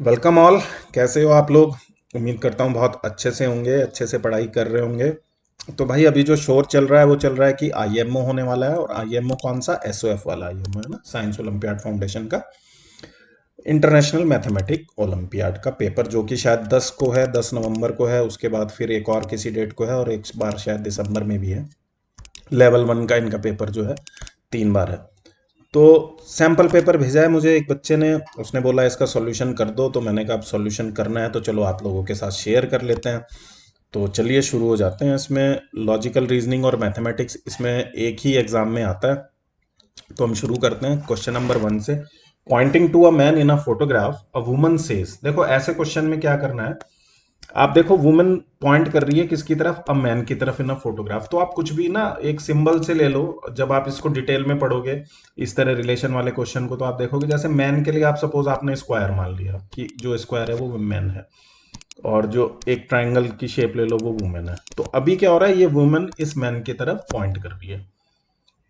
Welcome all. कैसे हो आप लोग? उम्मीद करता हूँ बहुत अच्छे से होंगे, अच्छे से पढ़ाई कर रहे होंगे। तो भाई अभी जो शोर चल रहा है वो चल रहा है कि आईएमओ होने वाला है। और आईएमओ कौन सा? एसओएफ वाला आईएमओ है ना, साइंस ओलंपियाड फाउंडेशन का इंटरनेशनल मैथमेटिक ओलंपियाड का पेपर, जो कि शायद 10 को है, 10 नवंबर को है। उसके बाद फिर एक और किसी डेट को है और एक बार शायद दिसंबर में भी है। लेवल 1 का इनका पेपर जो है 3 बार है। तो सैम्पल पेपर भेजा है मुझे एक बच्चे ने, उसने बोला इसका सॉल्यूशन कर दो। तो मैंने कहा अब सॉल्यूशन करना है तो चलो आप लोगों के साथ शेयर कर लेते हैं। तो चलिए शुरू हो जाते हैं। इसमें लॉजिकल रीजनिंग और मैथमेटिक्स इसमें एक ही एग्जाम में आता है। तो हम शुरू करते हैं क्वेश्चन नंबर 1 से। Pointing to a man in a photograph a woman says. देखो ऐसे क्वेश्चन में क्या करना है, आप देखो वुमेन पॉइंट कर रही है किसकी तरफ? अ मैन की तरफ इन अ फोटोग्राफ। तो आप कुछ भी ना एक सिंबल से ले लो। जब आप इसको डिटेल में पढ़ोगे इस तरह रिलेशन वाले क्वेश्चन को, तो आप देखोगे जैसे मैन के लिए आप सपोज आपने स्क्वायर मान लिया कि जो स्क्वायर है वो मैन है, और जो एक ट्राइंगल की शेप ले लो वो वुमेन है। तो अभी क्या हो रहा है, ये वुमेन इस मैन की तरफ पॉइंट कर रही है,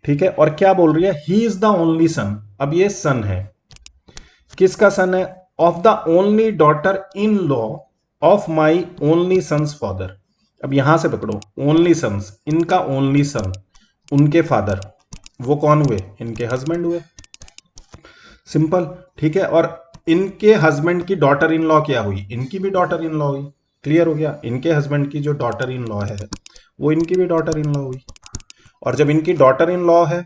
ठीक है। और क्या बोल रही है? He is the only son. अब ये सन है, किसका सन है? Of the only daughter in law of my only son's father. अब यहां से पकड़ो, ओनली सन्स, इनका ओनली सन, उनके फादर, वो कौन हुए? इनके हस्बैंड हुए। सिंपल, ठीक है। और इनके हस्बैंड की डॉटर इन लॉ क्या हुई? इनकी भी डॉटर इन लॉ हुई। क्लियर हो गया? इनके हस्बैंड की जो डॉटर इन लॉ है वो इनकी भी डॉटर इन लॉ हुई। और जब इनकी डॉटर इन लॉ है,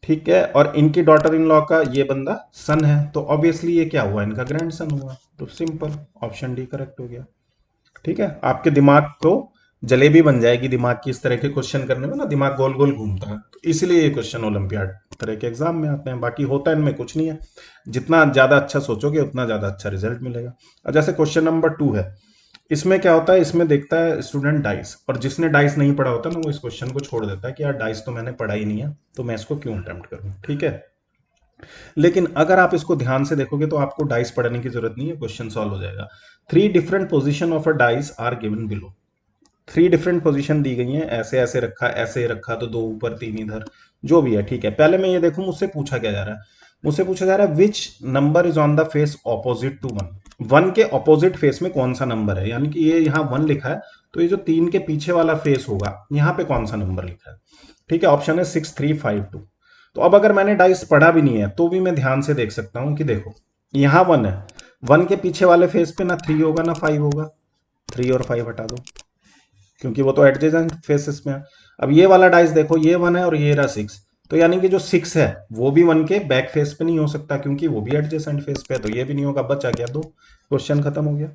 ठीक है, और इनकी डॉटर इन लॉ का ये बंदा सन है, तो ऑब्वियसली ये क्या हुआ? इनका ग्रैंड सन हुआ। तो सिंपल, ऑप्शन डी करेक्ट हो गया। ठीक है, आपके दिमाग को जलेबी बन जाएगी दिमाग की। इस तरह के क्वेश्चन करने में ना दिमाग गोल गोल घूमता है, तो इसलिए ये क्वेश्चन ओलंपियाड तरह के एग्जाम में आते हैं। बाकी होता है इनमें कुछ नहीं है, जितना ज्यादा अच्छा सोचोगे उतना ज्यादा अच्छा रिजल्ट मिलेगा। और जैसे क्वेश्चन नंबर 2 है, इसमें क्या होता है, इसमें देखता है स्टूडेंट डाइस, और जिसने डाइस नहीं पढ़ा होता ना वो इस क्वेश्चन को छोड़ देता है कि यार डाइस तो मैंने पढ़ा ही नहीं है, तो मैं इसको क्यों अटेम्प्ट करूं। ठीक है, लेकिन अगर आप इसको ध्यान से देखोगे तो आपको डाइस पढ़ने की जरूरत नहीं है, क्वेश्चन सॉल्व हो जाएगा। 3 different position of a dice are given below. 3 different position दी गई हैं, ऐसे ऐसे रखा, ऐसे रखा, तो 2 ऊपर 3 इधर, जो भी है। ठीक है, पहले मैं ये देखूं मुझसे पूछा क्या जा रहा है। मुझसे पूछा जा रहा है which number is on the face opposite to 1। 1 के ऑपोजिट फेस में कौन सा नंबर है, यानी कि ये यहाँ 1 लिखा है, तो ये जो 3 के पीछे वाला फेस होगा यहाँ पे कौन सा नंबर लिखा है? ठीक है, ऑप्शन है 6352। तो अब अगर मैंने डाइस पढ़ा भी नहीं है तो भी मैं ध्यान से देख सकता हूं कि देखो यहाँ 1 है, 1 के पीछे वाले फेस पे ना 3 होगा ना 5 होगा। 3 और 5 हटा दो, क्योंकि वो तो एडजेसेंट फेसेस में है। अब ये वाला डाइस देखो, ये 1 है और ये रहा 6, तो यानी कि जो 6 है वो भी 1 के बैक फेस पे नहीं हो सकता, क्योंकि वो भी एडजेसेंट फेस पे है, तो ये भी नहीं होगा। बचा क्या? 2। क्वेश्चन खत्म हो गया।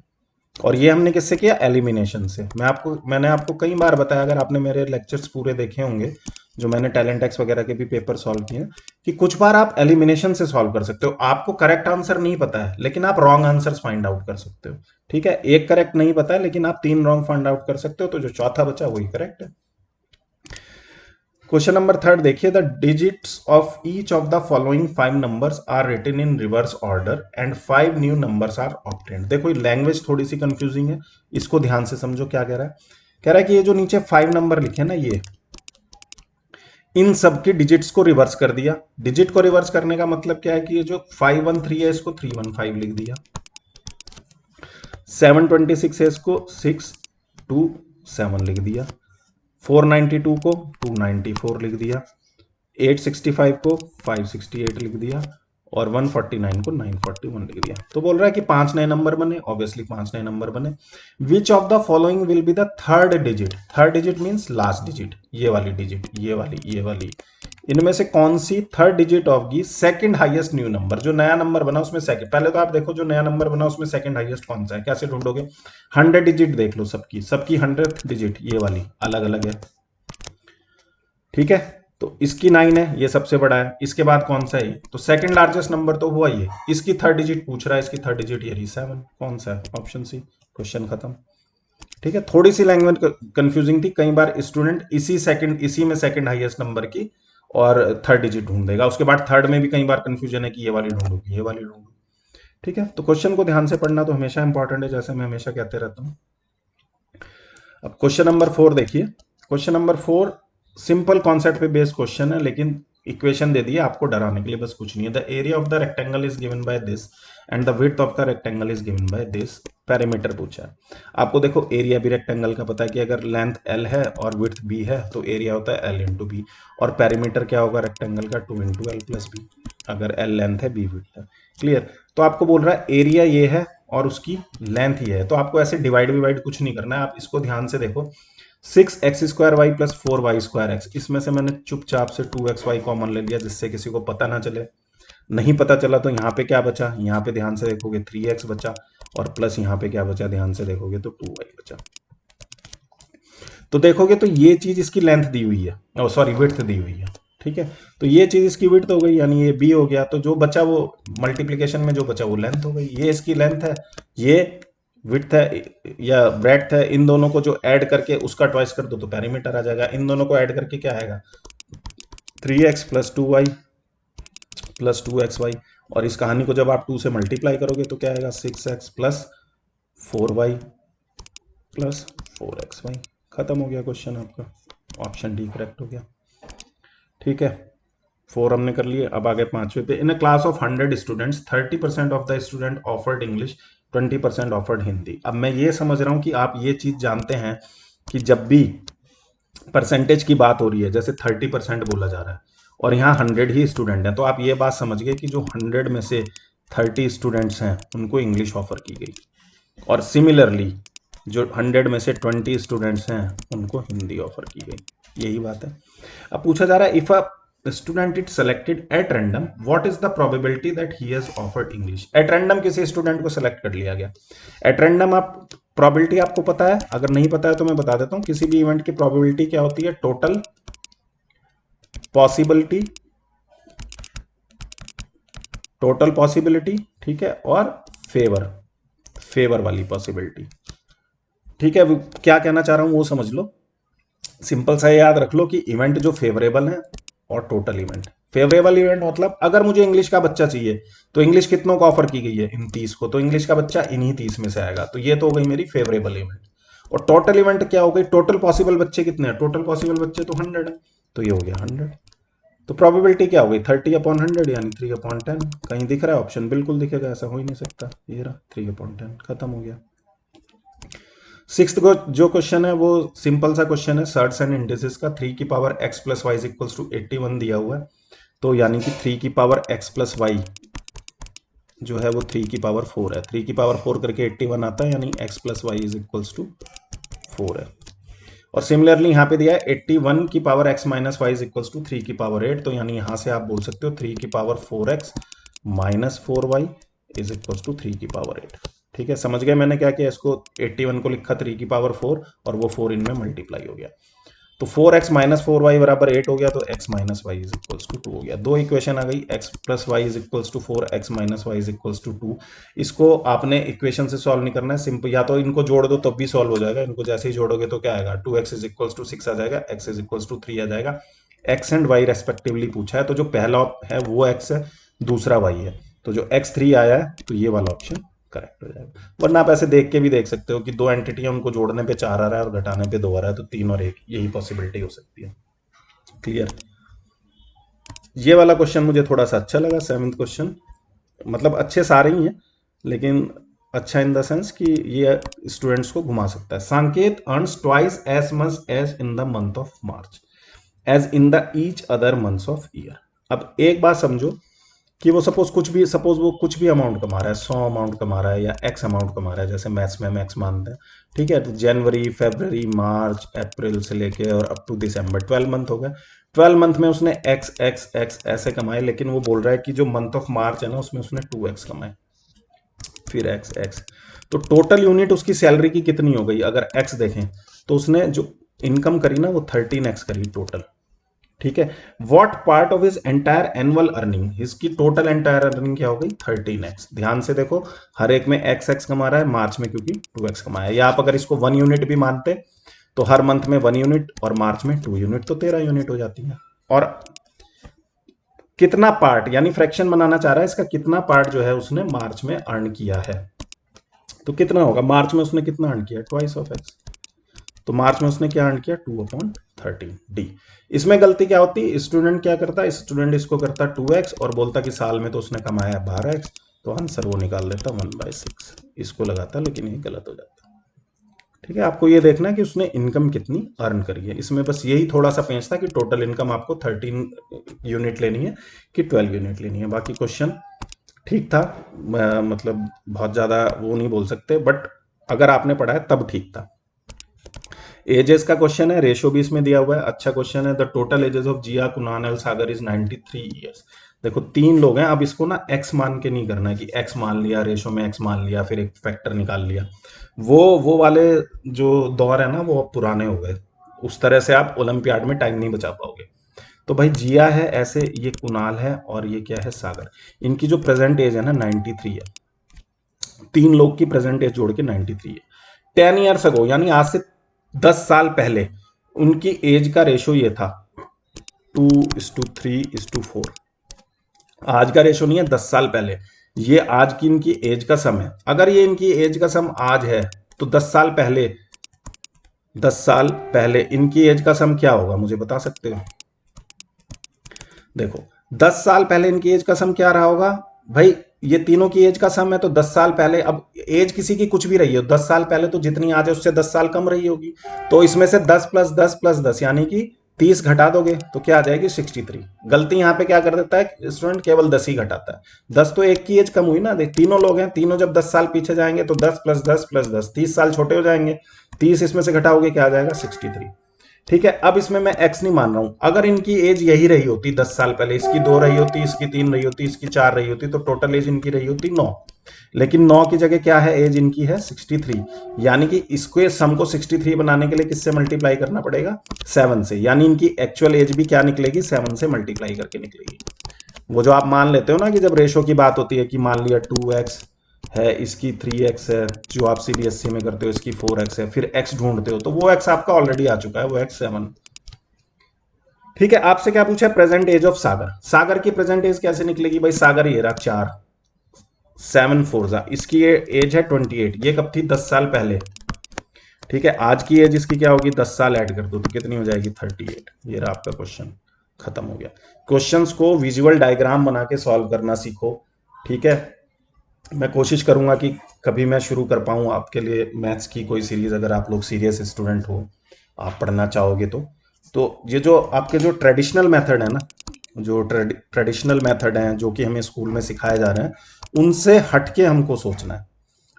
और ये हमने किससे किया? एलिमिनेशन से। मैंने आपको कई बार बताया, अगर आपने मेरे लेक्चर्स पूरे देखे होंगे, जो मैंने टैलेंट एक्स वगैरह के भी पेपर सॉल्व किए हैं, कि कुछ बार आप एलिमिनेशन से सॉल्व कर सकते हो। आपको करेक्ट आंसर नहीं पता है लेकिन आप रॉन्ग आंसर्स फाइंड आउट कर सकते हो। ठीक है, एक करेक्ट नहीं पता है लेकिन आप 3 रॉन्ग फाइंड आउट कर सकते हो, तो जो चौथा बचा वही करेक्ट है। क्वेश्चन नंबर 3 देखिए, the digits of each of the following 5 numbers are written in reverse order and 5 new numbers are obtained. देखो लैंग्वेज थोड़ी सी कंफ्यूजिंग है, इसको ध्यान से समझो। क्या कह रहा है? कह रहा है कि ये जो नीचे 5 नंबर लिखे ना, ये इन सब की डिजिट्स को रिवर्स कर दिया। डिजिट को रिवर्स करने का मतलब क्या है कि ये जो 513 है इसको 315 लिख दिया, 726 है इसको 627 लिख दिया, 492 को 294 लिख दिया, 865 को 568 लिख दिया, और 149 को 941 लिख दिया। तो बोल रहा है कि 5 नए नंबर बने, ऑब्वियसली 5 नए नंबर बने। Which of the following will be the third digit? Third digit means last digit, ये वाली डिजिट, ये वाली, इनमें से कौन सी थर्ड डिजिट होगी सेकंड हाईएस्ट न्यू नंबर? जो नया नंबर बना उसमें सेकंड, पहले तो आप देखो जो नया नंबर बना उसमें सेकंड हाईएस्ट कौन सा है, कैसे ढूंढोगे? 100 डिजिट देख लो, सबकी सबकी 100th डिजिट ये वाली अलग अलग है। ठीक है, तो इसकी 9 है, ये सबसे बड़ा है। इसके बाद कौन सा है? तो सेकंड लार्जेस्ट नंबर तो हुआ ये। इसकी थर्ड डिजिट पूछ रहा है, इसकी थर्ड डिजिट ये रही 7। कौन सा है? Option C. क्वेश्चन खत्म। ठीक है, थोड़ी सी लैंग्वेज कंफ्यूजिंग थी, कई बार स्टूडेंट इसी में सेकंड हाईएस्ट नंबर की और थर्ड डिजिट ढूंढ देगा। उसके बाद थर्ड में भी कई बार कंफ्यूजन है कि ये वाली ढूंढो ये वाली ढूंढो। ठीक है, तो क्वेश्चन को ध्यान से पढ़ना तो हमेशा इंपॉर्टेंट है, जैसे मैं हमेशा कहते रहता हूँ। अब क्वेश्चन नंबर 4 देखिए। क्वेश्चन नंबर 4 सिंपल कॉन्सेप्ट पे बेस्ड क्वेश्चन है, लेकिन इक्वेशन दे दी है आपको डराने के लिए, बस कुछ नहीं है। The area of the rectangle is given by this and the width of the rectangle is given by this. Parameter पूछा है आपको। देखो एरिया भी रेक्टेंगल का पता है कि अगर लेंथ एल है और विड्थ बी है तो एरिया होता है एल इंटू बी, और पैरामीटर क्या होगा रेक्टेंगल का, 2 इंटू एल प्लस बी, अगर एल लेंथ है बी विड्थ है। क्लियर। तो आपको बोल रहा है एरिया ये है और उसकी लेंथ ये है, तो आपको ऐसे डिवाइड डिवाइड कुछ नहीं करना है। आप इसको ध्यान से देखो, 6x² y प्लस 4y²x, इसमें से मैंने चुपचाप से 2xy कॉमन ले लिया जिससे किसी को पता ना चले। नहीं पता चला तो यहाँ पे क्या बचा, यहाँ पे ध्यान से देखोगे 3x बचा, और प्लस यहाँ पे क्या बचा, ध्यान से देखोगे तो 2y बचा। तो देखोगे तो ये चीज इसकी लेंथ दी हुई है, और सॉरी विड्थ दी हुई है। ठीक है, तो ये चीज इसकी विड्थ हो गई, यानी ये b हो गया। तो जो बचा वो मल्टीप्लीकेशन में जो बचा वो लेंथ हो गई। ये इसकी लेंथ है, ये विड्थ है या ब्रेड्थ है। इन दोनों को जो ऐड करके उसका ट्वाइस कर दो तो पेरीमीटर आ जाएगा। इन दोनों को ऐड करके क्या आएगा, 3x plus 2y plus 2xy, और इस कहानी को जब आप 2 से मल्टीप्लाई करोगे तो क्या आएगा, 6x plus 4y plus 4xy। खत्म हो गया क्वेश्चन आपका, ऑप्शन डी करेक्ट हो गया। ठीक है, 4 हमने कर लिए। अब आगे 5वें पे, in a class of 100 students 30% of the student offered English, 20% offered Hindi. अब मैं ये समझ रहा हूं कि आप ये चीज जानते हैं कि जब भी परसेंटेज की बात हो रही है, जैसे 30% बोला जा रहा है और यहाँ 100 ही स्टूडेंट हैं, तो आप ये बात समझ गए कि जो 100 में से 30 स्टूडेंट्स हैं उनको इंग्लिश ऑफर की गई, और सिमिलरली जो 100 में से 20 स्टूडेंट्स हैं उनको हिंदी ऑफर की गई। यही बात है। अब पूछा जा रहा है, if a student it selected at random what is the probability that he has offered English. At random किसी स्टूडेंट को सेलेक्ट कर लिया गया। एट रैंडम आप प्रोबेबिलिटी आपको पता है, अगर नहीं पता है तो मैं बता देता हूं। किसी भी इवेंट की प्रोबेबिलिटी क्या होती है, टोटल पॉसिबिलिटी, टोटल पॉसिबिलिटी, ठीक है, और फेवर, फेवर वाली पॉसिबिलिटी। ठीक है, क्या कहना चाह रहा हूं वो समझ लो। सिंपल सा याद रख लो कि इवेंट जो फेवरेबल है और टोटल इवेंट। फेवरेबल इवेंट मतलब अगर मुझे इंग्लिश का बच्चा चाहिए तो इंग्लिश कितनों को ऑफर की गई है, इन 30 को, तो इंग्लिश का बच्चा इन्हीं 30 में से आएगा। तो ये तो हो गई मेरी फेवरेबल इवेंट। और टोटल इवेंट क्या हो गई, टोटल पॉसिबल बच्चे कितने हैं, टोटल पॉसिबल बच्चे तो 100 है, तो ये हो गया 100। तो प्रोबेबिलिटी क्या हो गई, 30/100 यानी 3/10। कहीं दिख रहा है ऑप्शन, बिल्कुल दिखेगा, ऐसा हो ही नहीं सकता। ये रहा 3/10, खत्म हो गया। सिक्स्थ को जो क्वेश्चन है वो सिंपल सा क्वेश्चन है, सर्ट्स एंड इंडिसेस का। 3 की power x plus y is equals to 81 दिया हुआ है, तो यानी कि 3 की पावर x प्लस वाई जो है वो 3 की पावर 4 है। 3 की पावर 4 करके 81 आता है, यानी x plus y is equals to 4 है। और सिमिलरली यहाँ पे दिया है 81 की power x minus y is equals to 3 की पावर 8, तो यानी यहाँ से आप बोल सकते हो 3 की power 4x minus 4y is equals to 3 की पावर 8। ठीक है, समझ गए मैंने क्या किया, इसको 81 को लिखा 3 की पावर 4 और वो 4 इनमें मल्टीप्लाई हो गया, तो 4x माइनस 4y बराबर 8 हो गया, तो x minus y is equals to 2 हो गया। दो इक्वेशन आ गई, x plus y is equals to 4, x minus y is equals to 2। इसको आपने इक्वेशन से सॉल्व नहीं करना है, सिंपल या तो इनको जोड़ दो तब भी सॉल्व हो जाएगा। इनको जैसे ही जोड़ोगे तो क्या आएगा, 2x इज इक्वल्स टू 6 आ जाएगा, x इज इक्वल्स टू 3 आ जाएगा। x एंड y रेस्पेक्टिवली पूछा है, तो जो पहला है वो x है, दूसरा y है, तो जो x3 आया है तो ये वाला ऑप्शन करेक्ट हो जाएगा। वरना आप ऐसे देख के भी देख सकते हो कि दो एंटिटी है, उनको जोड़ने पे 4 आ रहा है और घटाने पे 2 आ रहा है, तो 3 और 1, यही पॉसिबिलिटी हो सकती है। क्लियर। ये वाला क्वेश्चन मुझे थोड़ा सा अच्छा लगा, 7th क्वेश्चन। मतलब अच्छे सारे ही हैं, लेकिन अच्छा इन द सेंस कि ये स्टूडेंट्स को घुमा सकता है। Sanket earns twice as much as in the month of March as in the each other months of year. अब एक बात समझो कि वो सपोज वो कुछ भी अमाउंट कमा रहा है, 100 अमाउंट कमा रहा है या एक्स अमाउंट कमा रहा है, जैसे मैथ्स में हम एक्स मानते हैं। ठीक है, तो जनवरी, फरवरी, मार्च, अप्रैल से लेके और अप टू दिसंबर 12 मंथ हो गए। 12 मंथ में उसने एक्स एक्स एक्स ऐसे कमाए, लेकिन वो बोल रहा है कि जो मंथ ऑफ मार्च है ना उसमें उसने 2x कमाए, फिर एक्स एक्स। तो टोटल यूनिट उसकी सैलरी की कितनी हो गई, अगर एक्स देखें तो उसने जो इनकम करी ना वो 13x करी टोटल। ठीक है, what part of his entire annual earning, इसकी टोटल एंटायर अर्निंग क्या हो गई, 13x। ध्यान से देखो, हर एक में x कमा रहा है, मार्च में क्योंकि 2x कमाया। या आप अगर इसको 1 यूनिट भी मानते तो हर मंथ में 1 यूनिट और मार्च में 2 यूनिट, तो 13 यूनिट हो जाती है। और कितना पार्ट, यानी फ्रैक्शन बनाना चाह रहा है, इसका कितना पार्ट जो है उसने मार्च में अर्न किया है, तो कितना होगा, मार्च में उसने कितना अर्न किया, ट्वाइस ऑफ एक्स, तो मार्च में उसने क्या अर्न किया 2/13 डी। इसमें गलती क्या होती, स्टूडेंट क्या करता, स्टूडेंट इसको करता 2x और बोलता कि साल में तो उसने कमाया 12x, तो आंसर वो निकाल देता 1/6, इसको लगाता, लेकिन ये गलत हो जाता। ठीक है, आपको ये देखना है कि उसने इनकम कितनी अर्न करी है। इसमें बस यही थोड़ा सा पेंच था कि टोटल इनकम आपको 13 यूनिट लेनी है कि 12 यूनिट लेनी है। बाकी क्वेश्चन ठीक था, मतलब बहुत ज़्यादा वो नहीं बोल सकते, बट अगर आपने पढ़ा है तब ठीक था। एजेस का क्वेश्चन है, रेशो भी इसमें दिया हुआ है, अच्छा क्वेश्चन है। The total ages of Jiya कुनान एल सागर इज 93 ईयर्स। देखो 3 लोग हैं, अब इसको ना एक्स मान के नहीं करना है कि एक्स मान लिया, रेशो में एक्स मान लिया, फिर एक फैक्टर निकाल लिया। वो वाले जो दौर है ना वो अब पुराने हो गए, उस तरह से आप ओलंपियाड में टाइम नहीं बचा पाओगे। तो भाई जिया है ऐसे, ये कुणाल है और ये क्या है सागर। इनकी जो प्रेजेंट एज है ना 93 है, 3 लोग की प्रेजेंट एज जोड़ के 93 है। 10 ईयर्स अगो यानी आज से 10 साल पहले उनकी एज का रेशो ये था 2:3:4। आज का रेशो नहीं है, 10 साल पहले। ये आज की इनकी एज का सम है। अगर ये इनकी एज का सम आज है तो 10 साल पहले इनकी एज का सम क्या होगा, मुझे बता सकते हो? देखो 10 साल पहले इनकी एज का सम क्या रहा होगा भाई, ये तीनों की एज का सम है तो 10 साल पहले, अब एज किसी की कुछ भी रही हो, 10 साल पहले तो जितनी आज है उससे 10 साल कम रही होगी, तो इसमें से 10 + 10 + 10 यानी कि 30 घटा दोगे तो क्या आ जाएगी 63। गलती यहां पे क्या कर देता है स्टूडेंट, केवल 10 ही घटाता है। 10 तो एक की एज कम हुई ना, देख तीनों लोग हैं, तीनों जब 10 साल पीछे जाएंगे तो 10 + 10 + 10 30 साल छोटे हो जाएंगे, 30 इसमें से घटाओगे क्या आ जाएगा 63। ठीक है, अब इसमें मैं x नहीं मान रहा हूं, अगर इनकी एज यही रही होती 10 साल पहले, इसकी 2 रही होती, इसकी 3 रही होती, इसकी 4 रही होती, तो टोटल एज इनकी रही होती 9। लेकिन 9 की जगह क्या है, एज इनकी है 63, यानी कि इसको सम को 63 बनाने के लिए किससे मल्टीप्लाई करना पड़ेगा 7 से, यानी इनकी एक्चुअल एज भी क्या निकलेगी 7 से मल्टीप्लाई करके निकलेगी। वो जो आप मान लेते हो ना कि जब रेशो की बात होती है कि मान लिया 2x है, इसकी 3x है, जो आप सीबीएसई में करते हो इसकी 4x है, फिर x ढूंढते हो तो वो x आपका ऑलरेडी आ चुका है, वो x 7। ठीक है, आपसे क्या पूछा है प्रेजेंट एज ऑफ सागर। सागर की प्रेजेंट एज कैसे निकलेगी भाई, सागर ये रहा 4 7 4 इसकी एज है 28, ये कब थी 10 साल पहले। ठीक है, आज की एज इसकी क्या होगी, 10 साल ऐड कर दो तो कितनी हो जाएगी 38। ये रहा आपका क्वेश्चन, खत्म हो गया। क्वेश्चंस को विजुअल डायग्राम बना के सॉल्व करना सीखो। ठीक है, मैं कोशिश करूंगा कि कभी मैं शुरू कर पाऊँ आपके लिए मैथ्स की कोई सीरीज, अगर आप लोग सीरियस स्टूडेंट हो, आप पढ़ना चाहोगे तो ये जो आपके जो ट्रेडिशनल मेथड है ना, जो ट्रेडिशनल मेथड हैं जो कि हमें स्कूल में सिखाए जा रहे हैं, उनसे हट के हमको सोचना है।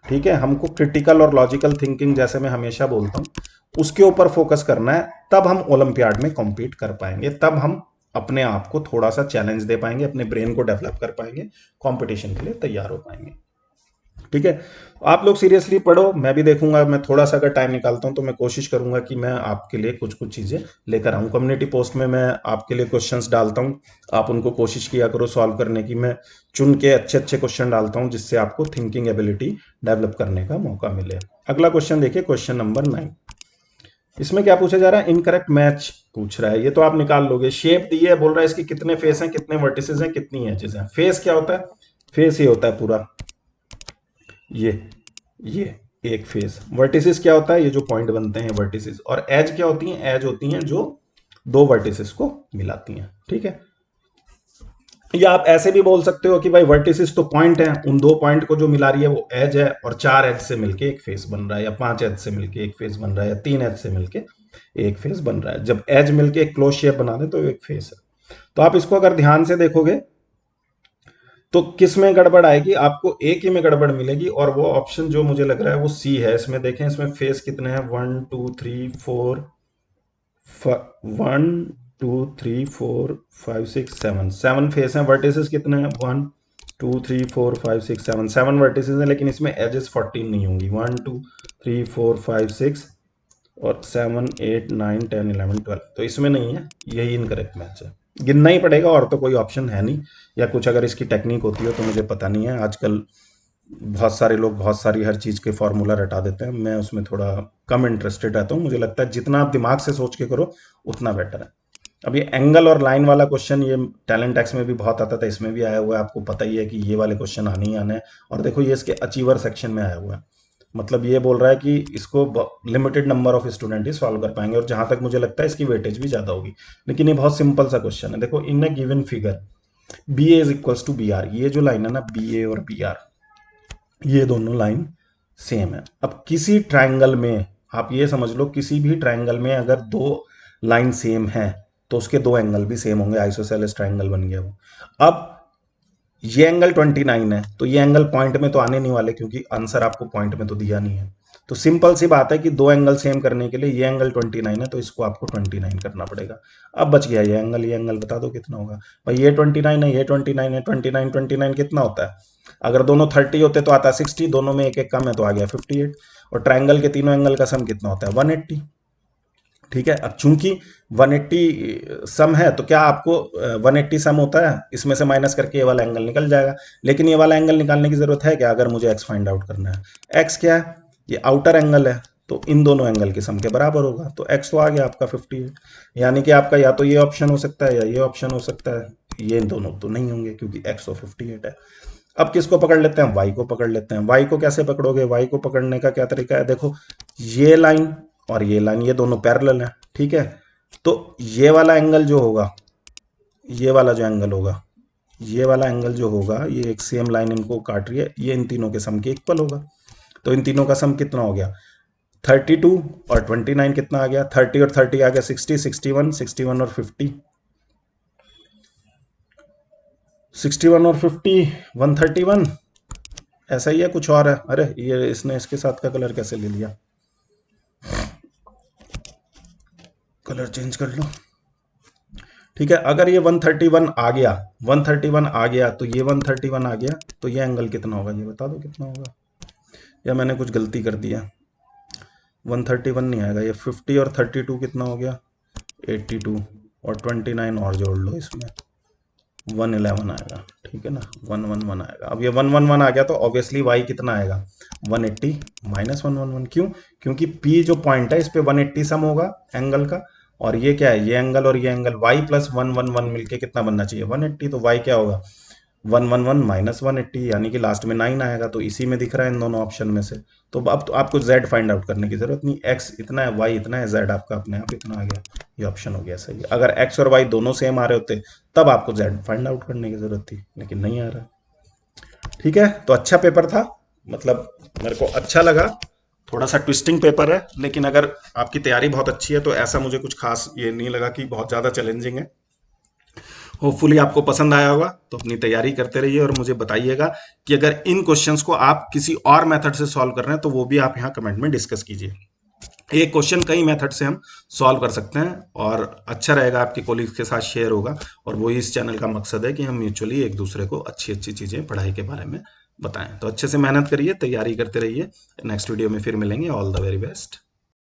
ठीक है, हमको क्रिटिकल और लॉजिकल थिंकिंग, जैसे मैं हमेशा बोलता हूँ, उसके ऊपर फोकस करना है, तब हम ओलंपियाड में कॉम्पीट कर पाएंगे, तब हम अपने आप को थोड़ा सा चैलेंज दे पाएंगे, अपने ब्रेन को डेवलप कर पाएंगे, कंपटीशन के लिए तैयार हो पाएंगे। ठीक है, आप लोग सीरियसली पढ़ो, मैं भी देखूंगा, मैं थोड़ा सा अगर टाइम निकालता हूं तो मैं कोशिश करूंगा कि मैं आपके लिए कुछ कुछ चीजें लेकर आऊं। कम्युनिटी पोस्ट में मैं आपके लिए क्वेश्चंस डालता हूं, आप उनको कोशिश किया करो सॉल्व करने की। मैं चुन के अच्छे अच्छे क्वेश्चन डालता हूं जिससे आपको थिंकिंग एबिलिटी डेवलप करने का मौका मिले। अगला क्वेश्चन देखिए, क्वेश्चन नंबर 9। इसमें क्या पूछा जा रहा है, इनकरेक्ट मैच पूछ रहा है। ये तो आप निकाल लोगे, शेप दी है, बोल रहा है इसके कितने फेस हैं, कितने वर्टिसेस हैं, कितनी एजेस हैं। फेस क्या होता है, फेस ये होता है पूरा, ये एक फेस। वर्टिसेस क्या होता है, ये जो पॉइंट बनते हैं वर्टिसेस। और एज क्या होती हैं, एज होती हैं जो दो वर्टिसेस को मिलाती हैं। ठीक है, या आप ऐसे भी बोल सकते हो कि भाई वर्टिसेस तो पॉइंट है, उन दो पॉइंट को जो मिला रही है वो एज है, और 4 एज से मिलके एक फेस बन रहा है, या 5 एज से मिलके एक फेस बन रहा है, या 3 एज से मिलके एक फेस बन रहा है। जब एज मिलके एक क्लोज शेप बना दे तो एक फेस है। तो आप इसको अगर ध्यान से देखोगे तो किस में गड़बड़ आएगी, आपको एक ही में गड़बड़ मिलेगी, और वो ऑप्शन जो मुझे लग रहा है वो सी है। इसमें देखें, इसमें फेस कितने हैं, 1 2 3 4 1 2 3 4 5 6 7 7 फेस हैं। वर्टिसेस कितने हैं, 1 2 3 4 5 6 7 7 वर्टिसेस हैं, लेकिन इसमें एजेस 14 नहीं होंगी। 1 2 3 4 5 6 और 7 8 9 10 11 12, तो इसमें नहीं है, यही इनकरेक्ट मैच है। गिनना ही पड़ेगा, और तो कोई ऑप्शन है नहीं, या कुछ अगर इसकी टेक्निक होती हो तो मुझे पता नहीं है। आजकल बहुत सारे लोग बहुत सारी हर चीज़ के फॉर्मूला रटा देते हैं, मैं उसमें थोड़ा कम इंटरेस्टेड रहता हूँ। मुझे लगता है जितना आप दिमाग से सोच के करो उतना बेटर है। अब ये एंगल और लाइन वाला क्वेश्चन, ये टैलेंट टैक्स में भी बहुत आता था, इसमें भी आया हुआ है, आपको पता ही है कि ये वाले क्वेश्चन आने ही आने हैं। और देखो ये इसके अचीवर सेक्शन में आया हुआ है, मतलब ये बोल रहा है कि इसको limited number of student he solve कर पाएंगे, और जहां तक मुझे लगता है इसकी वेटेज भी ज्यादा होगी। लेकिन ये बहुत सिंपल सा क्वेश्चन है। देखो, in a given figure B A is equals to B R, ये जो लाइन है ना बी ए और बी आर, ये दोनों लाइन सेम है। अब किसी ट्रायंगल में आप ये समझ लो, किसी भी ट्रायंगल में अगर दो लाइन सेम है तो उसके दो एंगल भी सेम होंगे, आइसोसेलेस ट्रायंगल बन गया वो। अब ये एंगल 29 है, तो ये एंगल पॉइंट में तो आने नहीं वाले, क्योंकि आंसर आपको पॉइंट में तो दिया नहीं है। तो सिंपल सी बात है कि दो एंगल सेम करने के लिए ये एंगल 29 है, तो इसको आपको 29 करना पड़ेगा। अब बच गया ये एंगल बता दो कितना होगा। भाई ये 29 है, ये 29 है, 29 कितना होता है? अगर दोनों 30 होते तो आता 60, दोनों में एक एक कम है तो आ गया 58। और ट्राइंगल के तीनों एंगल का सम कितना होता है? 180। ठीक है, अब चूंकि 180 सम है, तो क्या आपको 180 सम होता है, इसमें से माइनस करके ये वाला एंगल निकल जाएगा। लेकिन ये वाला एंगल निकालने की जरूरत है क्या, अगर मुझे एक्स फाइंड आउट करना है? एक्स क्या है? ये आउटर एंगल है, तो इन दोनों एंगल के सम के बराबर होगा, तो एक्स तो आ गया आपका 58। यानी कि आपका या तो ये ऑप्शन हो सकता है या ये ऑप्शन हो सकता है, ये दोनों तो नहीं होंगे क्योंकि एक्स तो 58 है। अब किसको पकड़ लेते हैं? वाई को पकड़ लेते हैं। वाई को कैसे पकड़ोगे? वाई को पकड़ने का क्या तरीका है? देखो, ये लाइन और ये लाइन, ये दोनों पैरेलल हैं, ठीक है। तो ये वाला एंगल जो होगा, ये वाला जो एंगल होगा, ये वाला एंगल जो होगा, ये एक सेम लाइन इनको काट रही है, ये इन तीनों के सम के इक्वल होगा। तो इन तीनों का सम कितना हो गया? 32 और 29 कितना आ गया? 30 और 30 आ गया 60, 61, 61 और 50, 61 और 50, 131। ऐसा ही है, कुछ और है? अरे ये इसने इसके साथ का कलर कैसे ले लिया? कलर चेंज कर लो। ठीक है, अगर ये 131 आ गया, 131 आ गया, तो ये 131 आ गया, तो ये एंगल कितना होगा? ये बता दो कितना होगा, या मैंने कुछ गलती कर दिया? 131 नहीं आएगा, ये 50 और 32 कितना हो गया? 82, और 29 और जोड़ लो इसमें, 111 आएगा। ठीक है ना, 111 आएगा। अब ये 111 आ गया, तो ऑब्वियसली वाई कितना आएगा? 180 माइनस 111। क्यों? क्योंकि पी जो पॉइंट है इस पे 180 सम होगा एंगल का, और ये क्या है? ये एंगल और ये एंगल, वाई प्लस 111 मिलके कितना बनना चाहिए? 180। तो वाई क्या होगा? 111 माइनस 180, यानी कि लास्ट में 9 आएगा, तो इसी में दिख रहा है इन दोनों ऑप्शन में से। तो अब तो आपको z फाइंड आउट करने की जरूरत नहीं, x इतना है, y इतना है, z आपका अपने आप इतना आ गया। ये ऑप्शन हो गया सही। अगर x और y दोनों सेम आ रहे होते तब आपको z फाइंड आउट करने की जरूरत थी, लेकिन नहीं आ रहा। ठीक है, तो अच्छा पेपर था, मतलब मेरे को अच्छा लगा। थोड़ा सा ट्विस्टिंग पेपर है, लेकिन अगर आपकी तैयारी बहुत अच्छी है तो ऐसा मुझे कुछ खास ये नहीं लगा कि बहुत ज़्यादा चैलेंजिंग है। होपफुली आपको पसंद आया होगा, तो अपनी तैयारी करते रहिए और मुझे बताइएगा कि अगर इन क्वेश्चंस को आप किसी और मेथड से सॉल्व कर रहे हैं तो वो भी आप यहाँ कमेंट में डिस्कस कीजिए। एक क्वेश्चन कई मेथड से हम सॉल्व कर सकते हैं, और अच्छा रहेगा, आपके कोलीग्स के साथ शेयर होगा। और वही इस चैनल का मकसद है कि हम म्यूचुअली एक दूसरे को अच्छी अच्छी चीज़ें पढ़ाई के बारे में बताएं। तो अच्छे से मेहनत करिए, तैयारी करते रहिए। नेक्स्ट वीडियो में फिर मिलेंगे। All the very best.